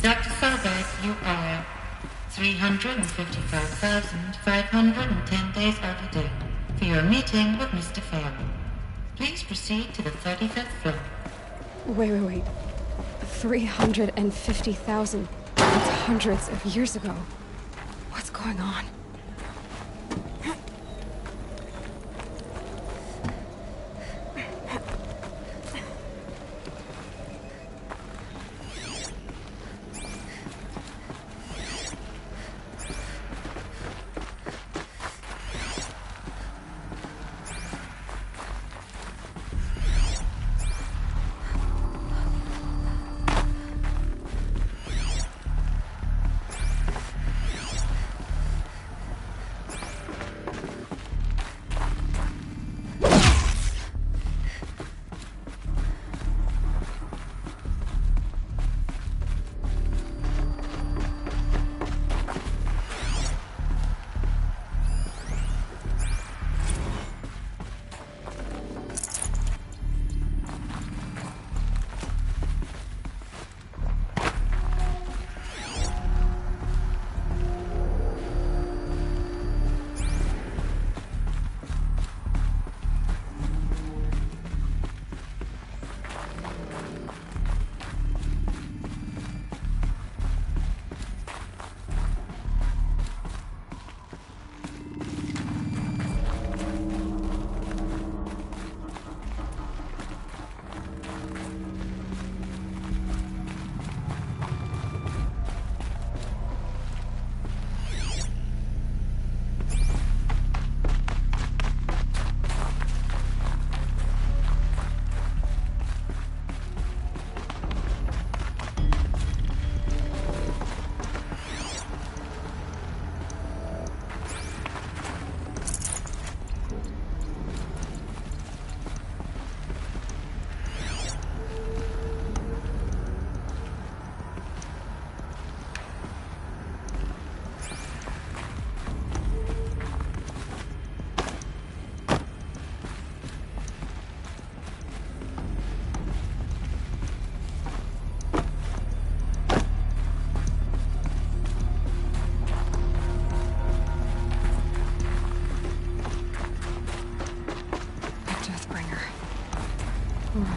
Dr. Solberg, you are 355,510 days overdue for your meeting with Mr. Farrell. Please proceed to the 35th floor. Wait. 350,000. That's hundreds of years ago. What's going on?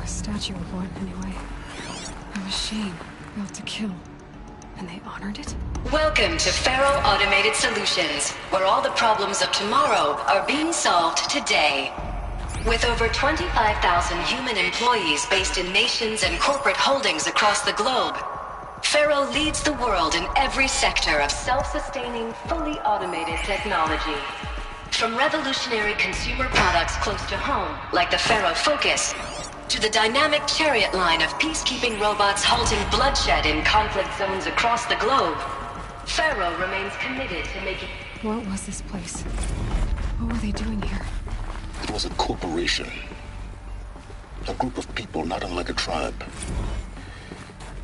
A statue of one, anyway. A machine built to kill. And they honored it? Welcome to Faro Automated Solutions, where all the problems of tomorrow are being solved today. With over 25,000 human employees based in nations and corporate holdings across the globe, Faro leads the world in every sector of self-sustaining, fully automated technology. From revolutionary consumer products close to home, like the Faro Focus, to the dynamic chariot line of peacekeeping robots halting bloodshed in conflict zones across the globe, Faro remains committed to making... What was this place? What were they doing here? It was a corporation. A group of people not unlike a tribe.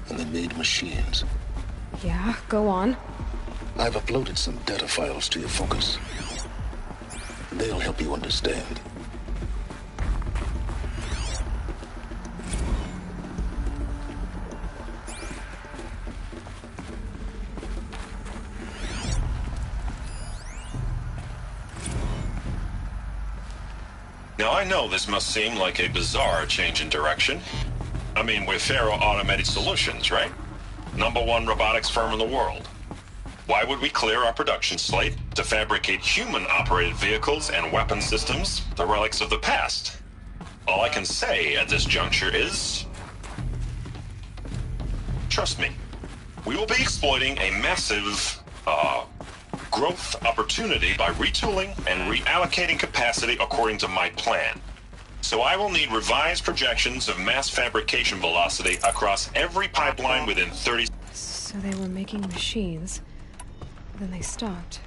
And they made machines. Yeah, go on. I've uploaded some data files to your Focus. They'll help you understand. Now, I know this must seem like a bizarre change in direction. I mean, we're Faro Automated Solutions, right? #1 robotics firm in the world. Why would we clear our production slate to fabricate human-operated vehicles and weapon systems, the relics of the past? All I can say at this juncture is... trust me, we will be exploiting a massive, growth opportunity by retooling and reallocating capacity according to my plan. So I will need revised projections of mass fabrication velocity across every pipeline within 30... So they were making machines, then they stopped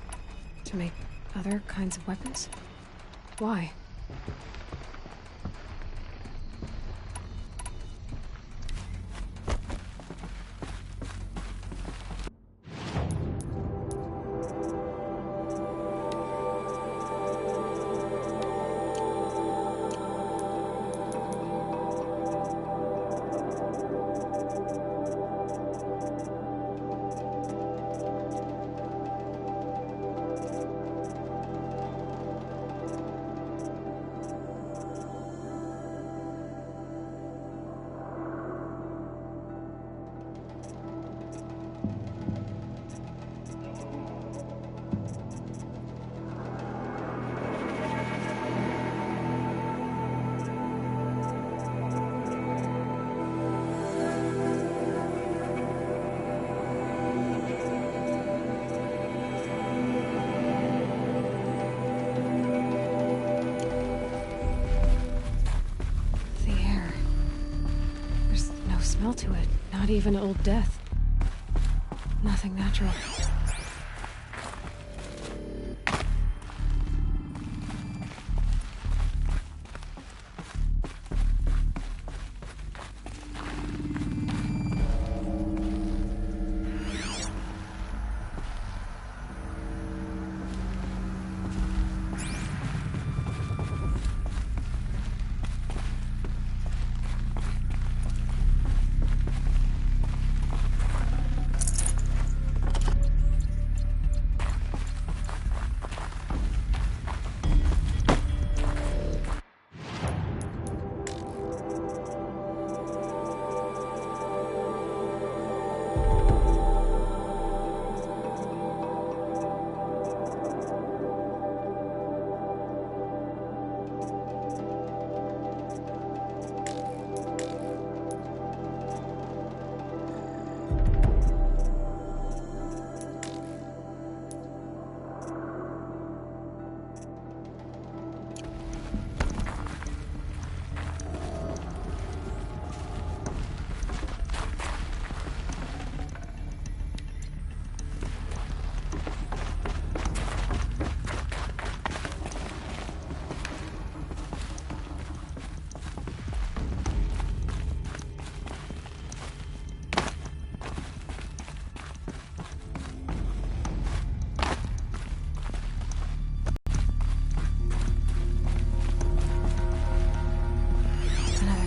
to make other kinds of weapons? Why? smell to it. Not even old death. Nothing natural.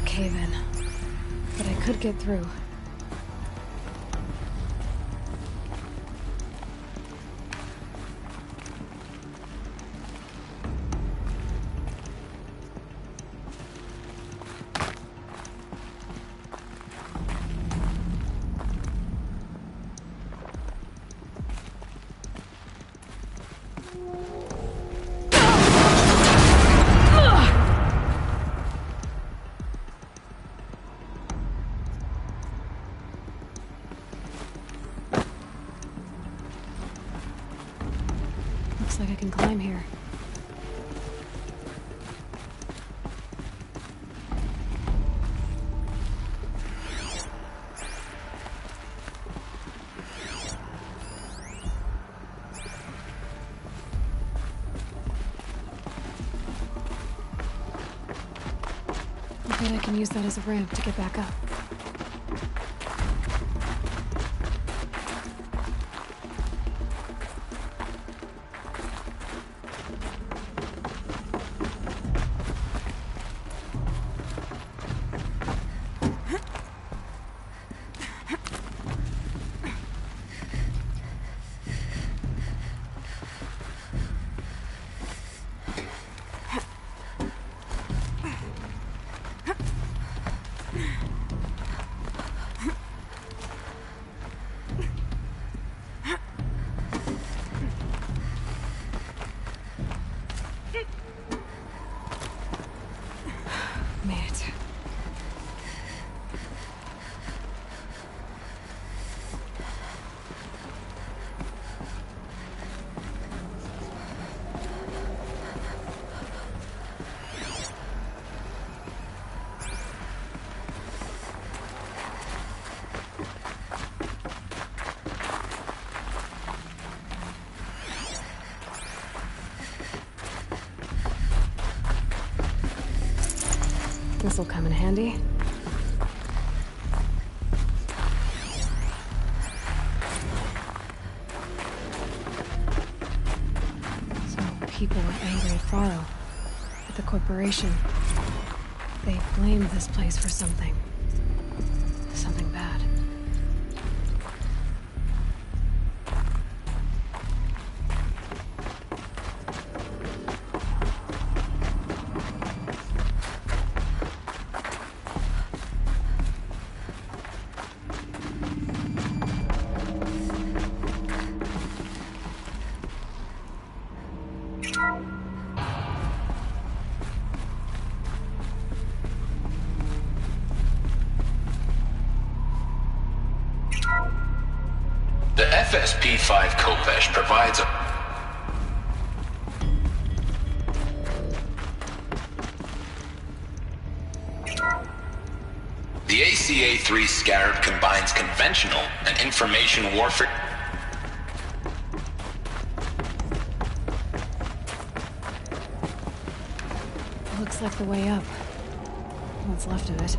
Cave-in. But I could get through. Looks like I can climb here. I bet I can use that as a ramp to get back up. This'll come in handy. So people were angry at Faro, at the corporation. They blamed this place for something. Something bad. The FSP-5 Kopesh provides a... The The ACA-3 Scarab combines conventional and information warfare. Looks like the way up. What's left of it.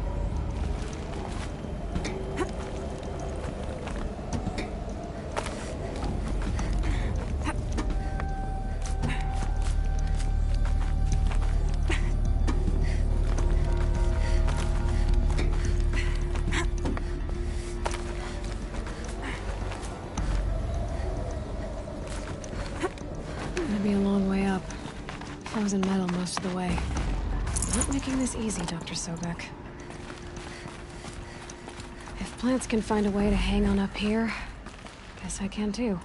Gonna be a long way up. Frozen metal most of the way. Not making this easy, Dr. Sobek. If plants can find a way to hang on up here, guess I can too.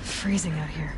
Freezing out here.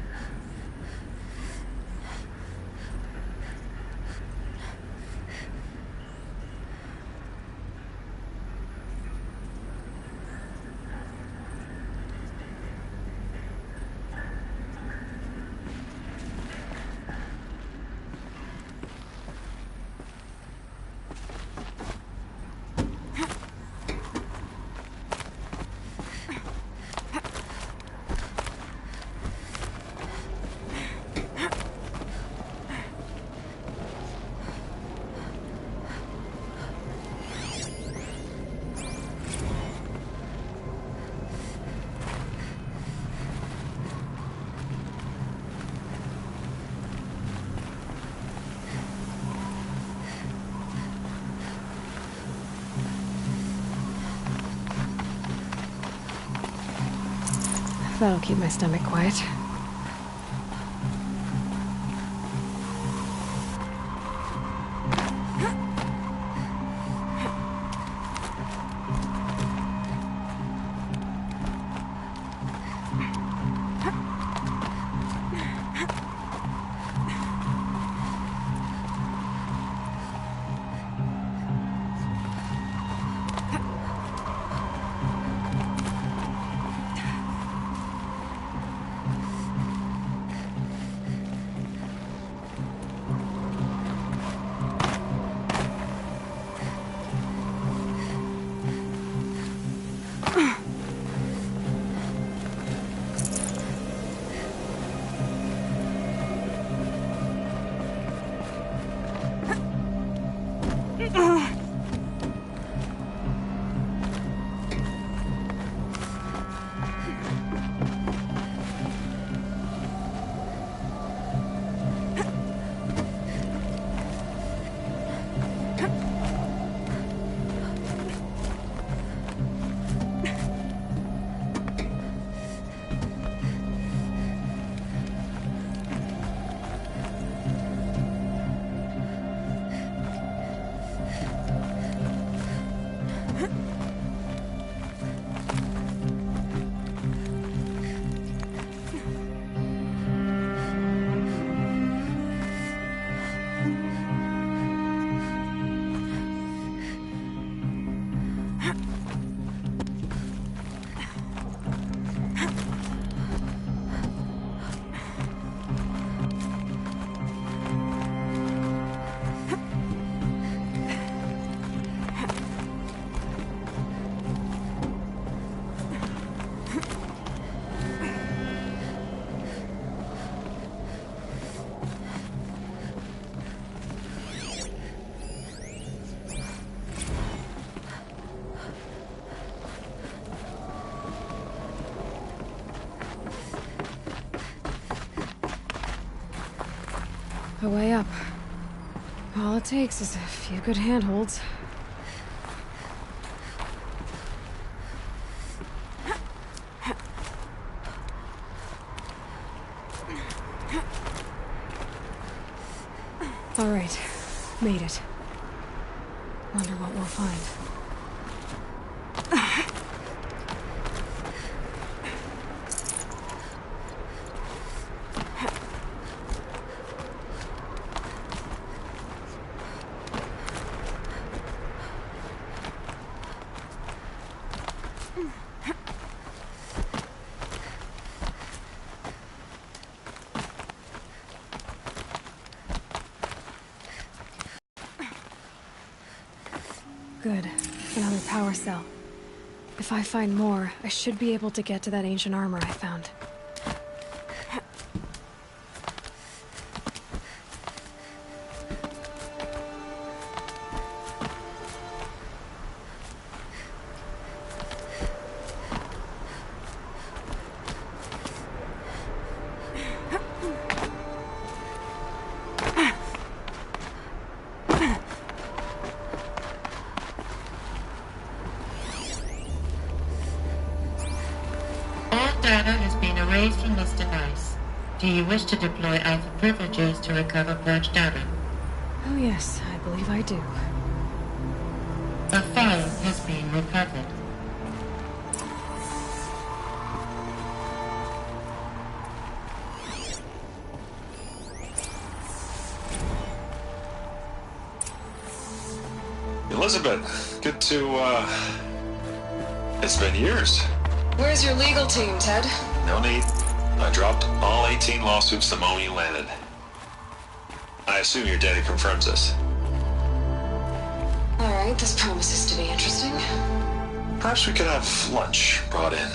That'll keep my stomach quiet. A way up. All it takes is a few good handholds. All right, made it. Wonder what we'll find. Good. Another power cell. If I find more, I should be able to get to that ancient armor I found. Data has been erased from this device. Do you wish to deploy Alpha privileges to recover purged data? Oh yes, I believe I do. A file has been recovered. Elizabeth, good to, it's been years. Where's your legal team, Ted? No need. I dropped all 18 lawsuits the moment you landed. I assume your data confirms this. Alright, this promises to be interesting. Perhaps we could have lunch brought in.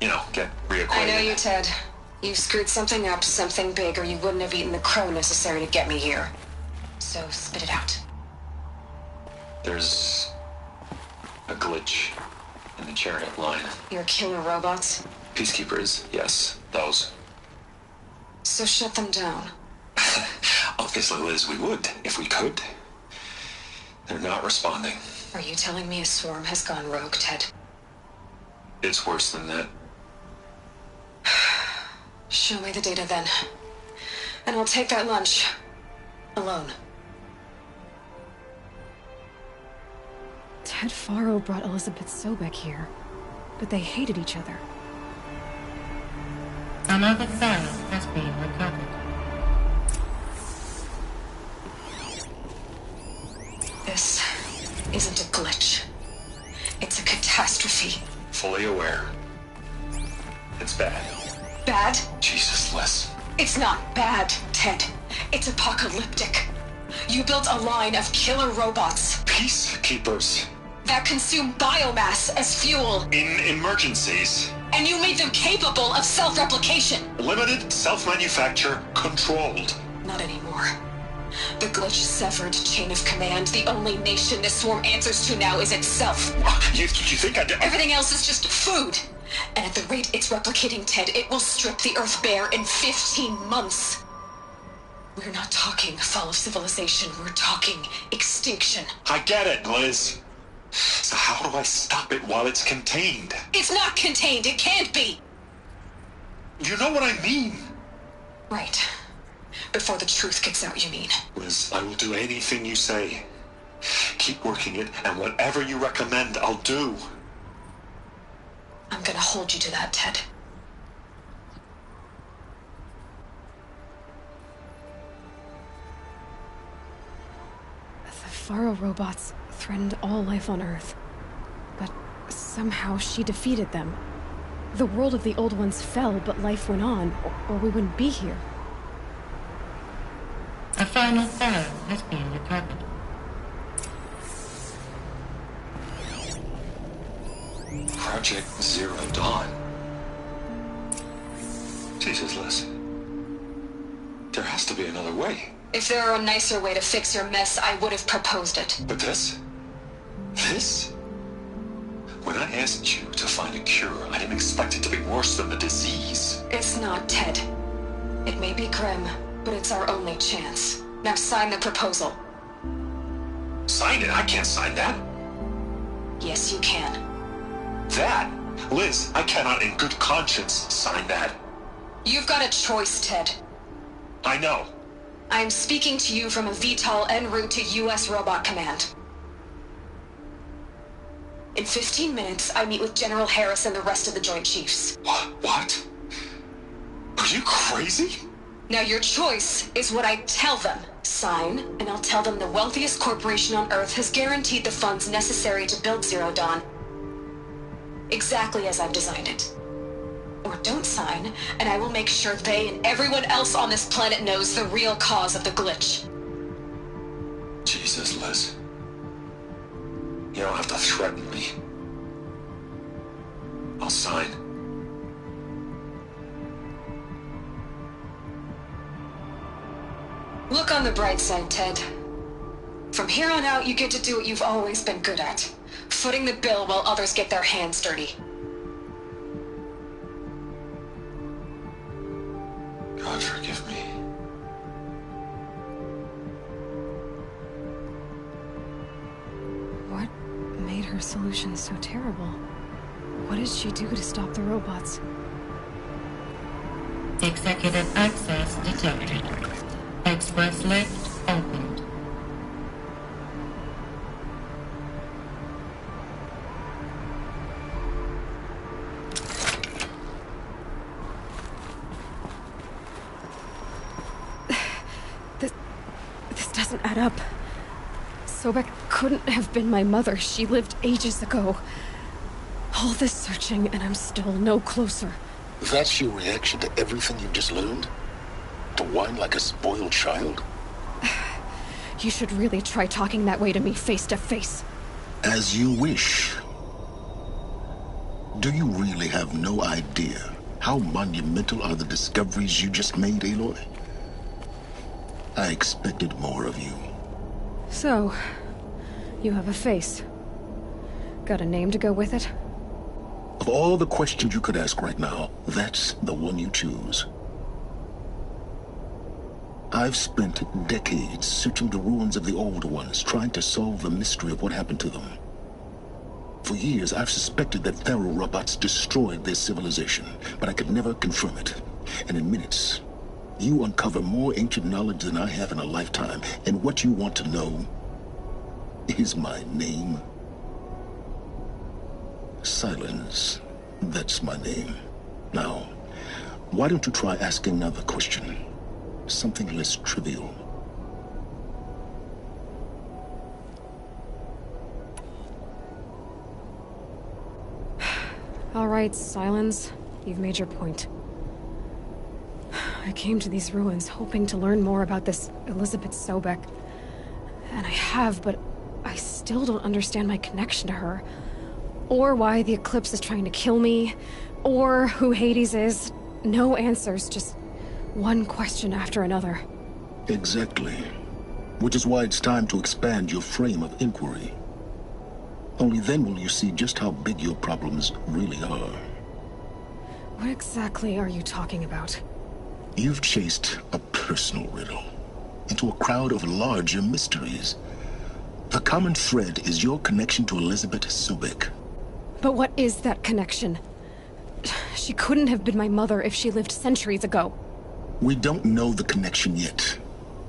You know, get reacquainted. I know you, Ted. You screwed something up, something big, or you wouldn't have eaten the crow necessary to get me here. So, spit it out. There's a glitch in the chariot line. Your killer robots? Peacekeepers, yes, those. So shut them down. Obviously, Liz, we would, if we could. They're not responding. Are you telling me a swarm has gone rogue, Ted? It's worse than that. Show me the data then. And I'll take that lunch. Alone. Ted Faro brought Elizabeth Sobek here, but they hated each other. Another file has been recovered. This isn't a glitch. It's a catastrophe. Fully aware. It's bad. Bad? Jesus, Liz. It's not bad, Ted. It's apocalyptic. You built a line of killer robots Peacekeepers. that consume biomass as fuel, In emergencies. and you made them capable of self-replication. Limited, self-manufacture, controlled. Not anymore. The glitch severed chain of command. The only nation this swarm answers to now is itself. You think I did? Everything else is just food. And at the rate it's replicating, Ted, it will strip the Earth bare in 15 months. We're not talking fall of civilization. We're talking extinction. I get it, Liz. So how do I stop it while it's contained? It's not contained. It can't be. You know what I mean. Right. Before the truth gets out, you mean? Liz, I will do anything you say. Keep working it, and whatever you recommend, I'll do. I'm gonna hold you to that, Ted. The Faro robots threatened all life on Earth, but somehow she defeated them. The world of the old ones fell, but life went on, or we wouldn't be here. A final file has been recovered. Project Zero Dawn. Jesus, Liz. There has to be another way. If there were a nicer way to fix your mess, I would have proposed it. But this? When I asked you to find a cure, I didn't expect it to be worse than the disease. It's not, Ted. It may be grim, but it's our only chance. Now sign the proposal. Sign it? I can't sign that. Yes, you can. That? Liz, I cannot in good conscience sign that. You've got a choice, Ted. I know. I'm speaking to you from a VTOL en route to U.S. Robot Command. In 15 minutes, I meet with General Harris and the rest of the Joint Chiefs. What? Are you crazy? Now your choice is what I tell them. Sign, and I'll tell them the wealthiest corporation on Earth has guaranteed the funds necessary to build Zero Dawn. exactly as I've designed it. Or don't sign, and I will make sure they and everyone else on this planet knows the real cause of the glitch. Jesus, Liz. You don't have to threaten me. I'll sign. Look on the bright side, Ted. From here on out, you get to do what you've always been good at. Footing the bill while others get their hands dirty. God forgive me. What made her solution so terrible? What did she do to stop the robots? Executive access detected. Express lift opened. This doesn't add up. Sobek couldn't have been my mother. She lived ages ago. All this searching, and I'm still no closer. That's your reaction to everything you've just learned? To whine like a spoiled child? You should really try talking that way to me face to face. As you wish. Do you really have no idea how monumental are the discoveries you just made, Aloy? I expected more of you. So, you have a face. Got a name to go with it? Of all the questions you could ask right now, that's the one you choose. I've spent decades searching the ruins of the old ones, trying to solve the mystery of what happened to them. For years, I've suspected that Faro robots destroyed their civilization, but I could never confirm it. And in minutes, you uncover more ancient knowledge than I have in a lifetime, and what you want to know is my name. Silence. That's my name. Now, why don't you try asking another question? Something less trivial. All right, Silence. You've made your point. I came to these ruins hoping to learn more about this Elizabeth Sobek. And I have, but I still don't understand my connection to her. Or why the Eclipse is trying to kill me. Or who Hades is. No answers, just one question after another. Exactly. Which is why it's time to expand your frame of inquiry. Only then will you see just how big your problems really are. What exactly are you talking about? You've chased a personal riddle into a crowd of larger mysteries. The common thread is your connection to Elizabeth Sobek. But what is that connection? She couldn't have been my mother if she lived centuries ago. We don't know the connection yet.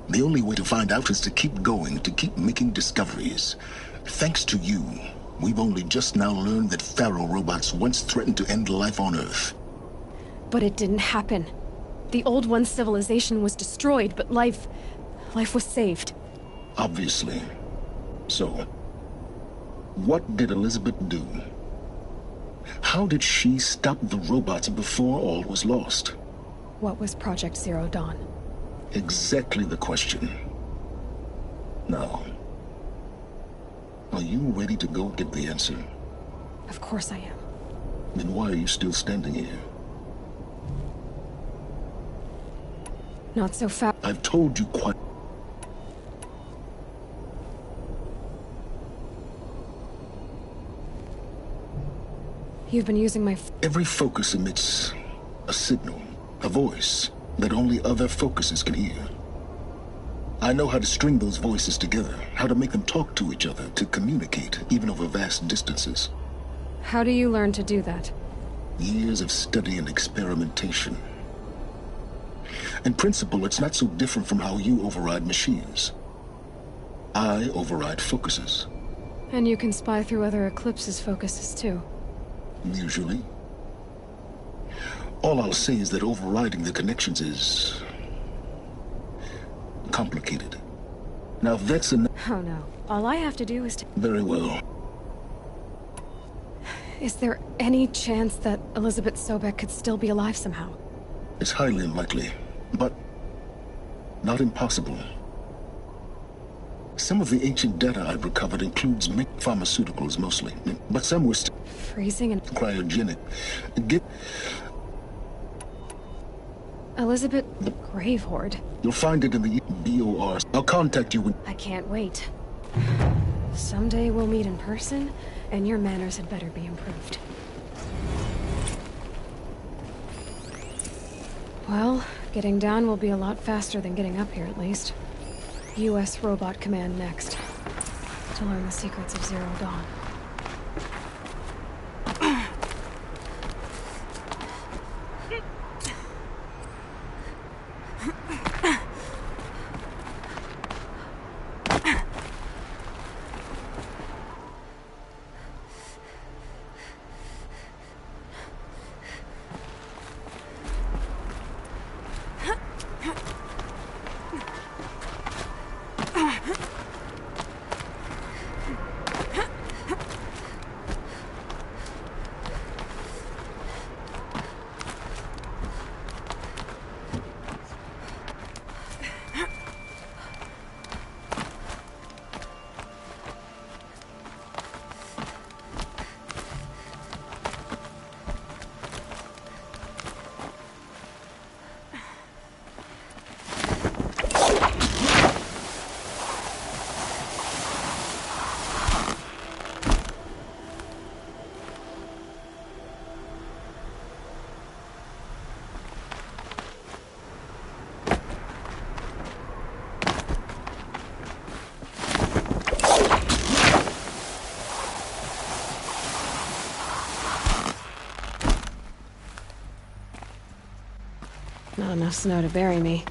The only way to find out is to keep going, to keep making discoveries. Thanks to you, we've only just now learned that Faro robots once threatened to end life on Earth. But it didn't happen. The Old One's civilization was destroyed, but life was saved. Obviously. So, what did Elizabeth do? How did she stop the robots before all was lost? What was Project Zero Dawn? Exactly the question. Now, are you ready to go get the answer? Of course I am. Then why are you still standing here? Not so fast. I've told you quite... You've been using my... Every focus emits a signal, a voice that only other focuses can hear. I know how to string those voices together, how to make them talk to each other, to communicate, even over vast distances. How do you learn to do that? Years of study and experimentation. In principle, it's not so different from how you override machines. I override focuses. And you can spy through other Eclipse's focuses, too. Usually. All I'll say is that overriding the connections is... complicated. Now, if that's enough... Oh no. All I have to do is to... Very well. Is there any chance that Elizabeth Sobek could still be alive somehow? It's highly unlikely, but not impossible. Some of the ancient data I've recovered includes pharmaceuticals mostly, but some were still Freezing and... cryogenic. Elizabeth Gravehorde. You'll find it in the BOR. I'll contact you when... I can't wait. Someday we'll meet in person, and your manners had better be improved. Well, getting down will be a lot faster than getting up here, at least. U.S. Robot Command next. To learn the secrets of Zero Dawn. Not enough snow to bury me.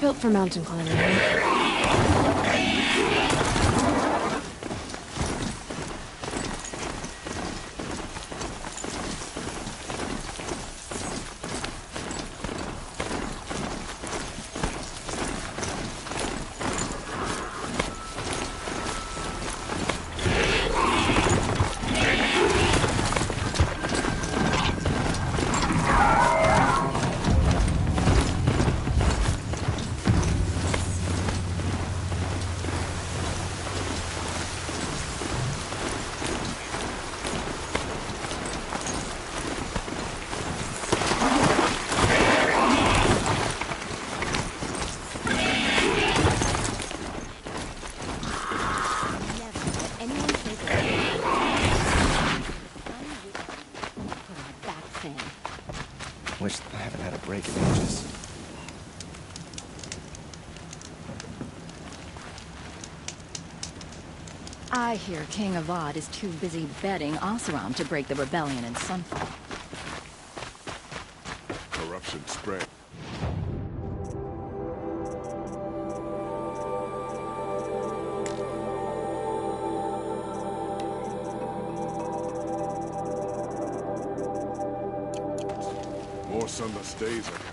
Built for mountain climbing, right? Wish I haven't had a break in ages. I hear King Avad is too busy bedding Oseram to break the rebellion in Sunfall. Corruption spread. More sunless days are coming.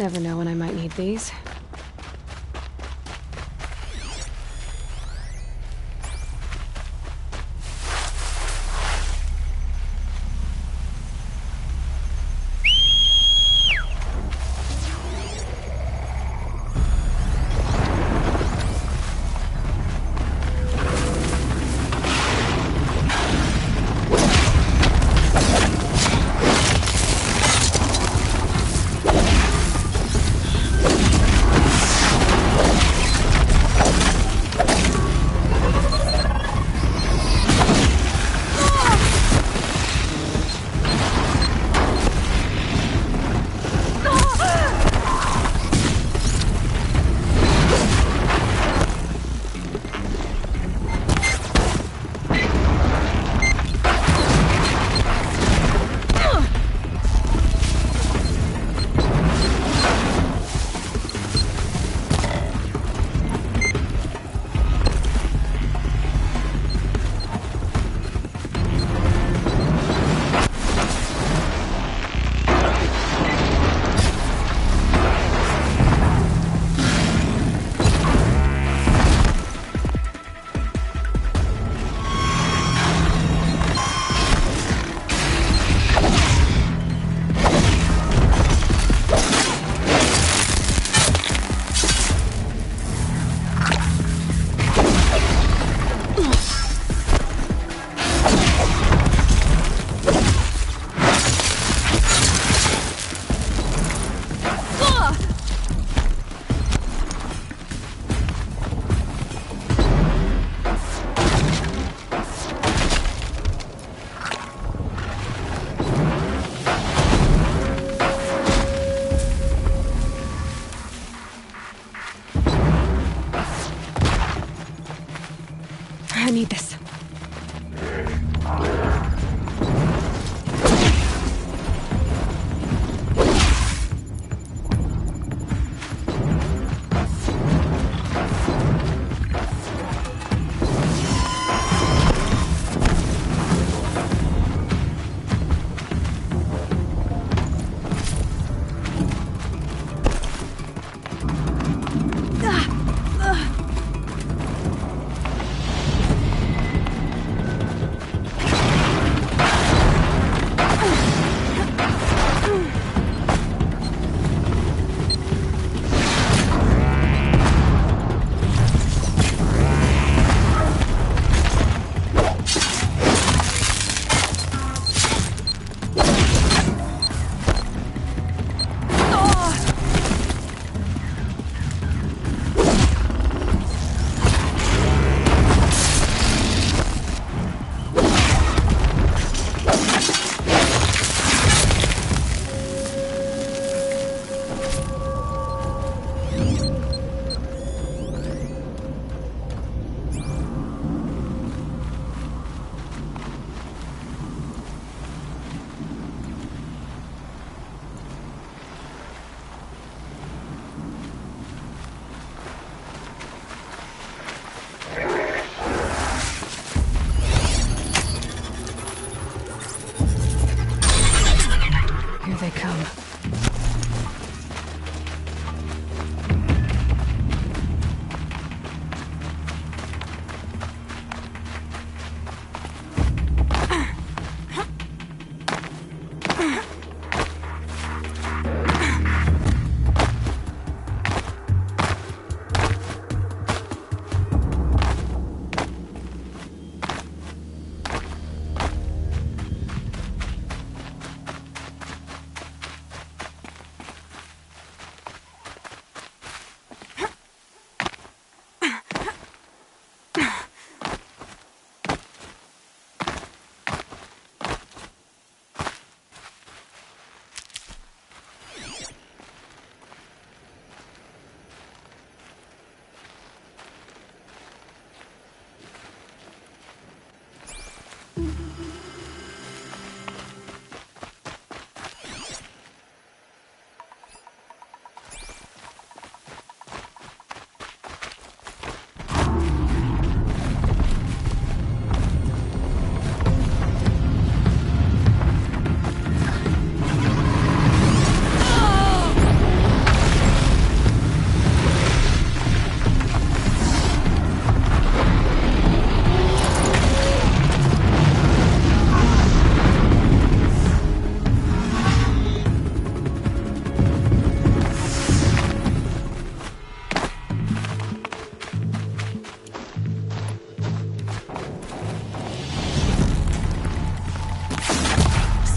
Never know when I might need these. I need this.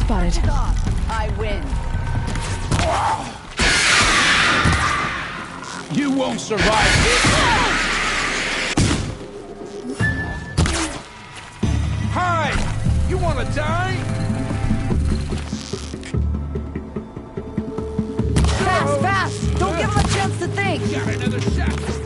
Spotted. I win. You won't survive this! Hi! You wanna die? Fast, fast! Don't give him a chance to think! Got another shot!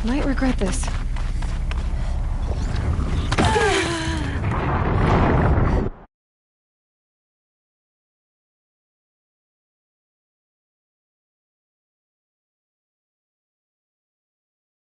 Might regret this.